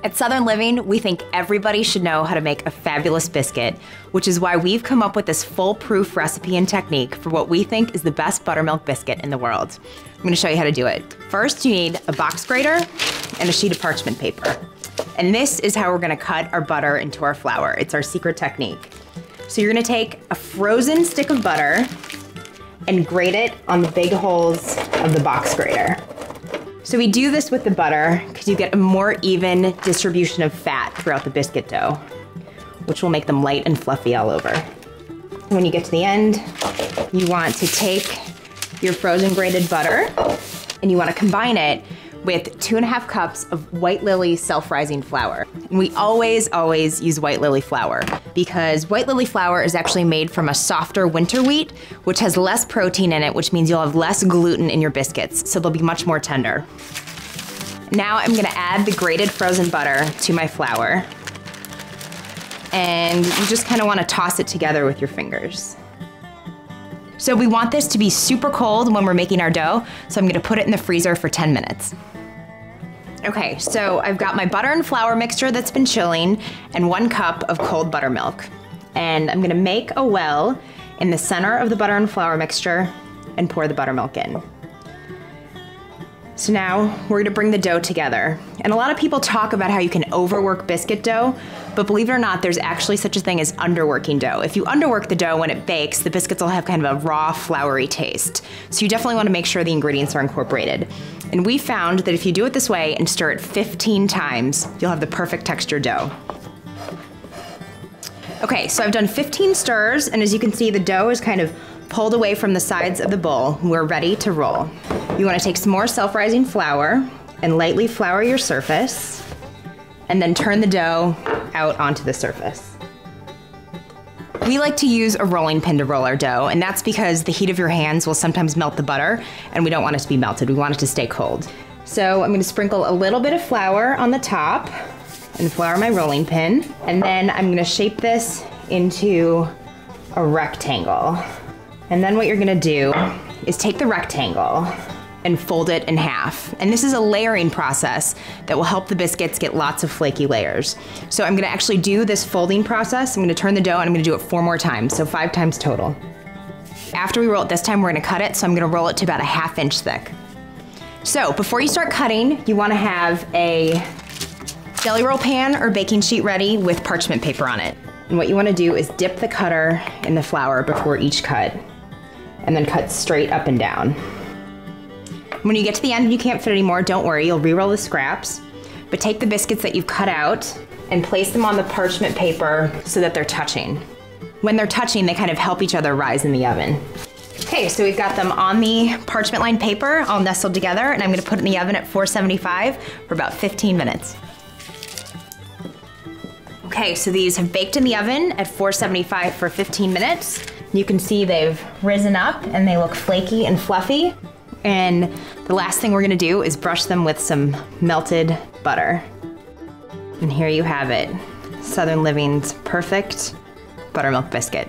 At Southern Living, we think everybody should know how to make a fabulous biscuit, which is why we've come up with this foolproof recipe and technique for what we think is the best buttermilk biscuit in the world. I'm gonna show you how to do it. First, you need a box grater and a sheet of parchment paper. And this is how we're gonna cut our butter into our flour. It's our secret technique. So you're gonna take a frozen stick of butter and grate it on the big holes of the box grater. So we do this with the butter because you get a more even distribution of fat throughout the biscuit dough, which will make them light and fluffy all over. And when you get to the end, you want to take your frozen grated butter and you want to combine it with 2.5 cups of White Lily self-rising flour. And we always use White Lily flour because White Lily flour is actually made from a softer winter wheat, which has less protein in it, which means you'll have less gluten in your biscuits, so they'll be much more tender. Now I'm gonna add the grated frozen butter to my flour. And you just kinda wanna toss it together with your fingers. So we want this to be super cold when we're making our dough, so I'm gonna put it in the freezer for 10 minutes. Okay, so I've got my butter and flour mixture that's been chilling and 1 cup of cold buttermilk. And I'm gonna make a well in the center of the butter and flour mixture and pour the buttermilk in. So now we're gonna bring the dough together. And a lot of people talk about how you can overwork biscuit dough, but believe it or not, there's actually such a thing as underworking dough. If you underwork the dough when it bakes, the biscuits will have kind of a raw, floury taste. So you definitely wanna make sure the ingredients are incorporated. And we found that if you do it this way and stir it 15 times, you'll have the perfect texture dough. Okay, so I've done 15 stirs, and as you can see, the dough is kind of pulled away from the sides of the bowl. We're ready to roll. You wanna take some more self-rising flour and lightly flour your surface, and then turn the dough out onto the surface. We like to use a rolling pin to roll our dough, and that's because the heat of your hands will sometimes melt the butter, and we don't want it to be melted. We want it to stay cold. So I'm gonna sprinkle a little bit of flour on the top and flour my rolling pin, and then I'm gonna shape this into a rectangle. And then what you're gonna do is take the rectangle and fold it in half. And this is a layering process that will help the biscuits get lots of flaky layers. So I'm gonna actually do this folding process. I'm gonna turn the dough and I'm gonna do it 4 more times, so 5 times total. After we roll it this time, we're gonna cut it, so I'm gonna roll it to about a 1/2 inch thick. So before you start cutting, you wanna have a jelly roll pan or baking sheet ready with parchment paper on it. And what you wanna do is dip the cutter in the flour before each cut, and then cut straight up and down. When you get to the end and you can't fit anymore, don't worry, you'll re-roll the scraps, but take the biscuits that you've cut out and place them on the parchment paper so that they're touching. When they're touching, they kind of help each other rise in the oven. Okay, so we've got them on the parchment lined paper all nestled together, and I'm gonna put it in the oven at 475 for about 15 minutes. Okay, so these have baked in the oven at 475 for 15 minutes. You can see they've risen up and they look flaky and fluffy. And the last thing we're gonna do is brush them with some melted butter. And here you have it, Southern Living's perfect buttermilk biscuit.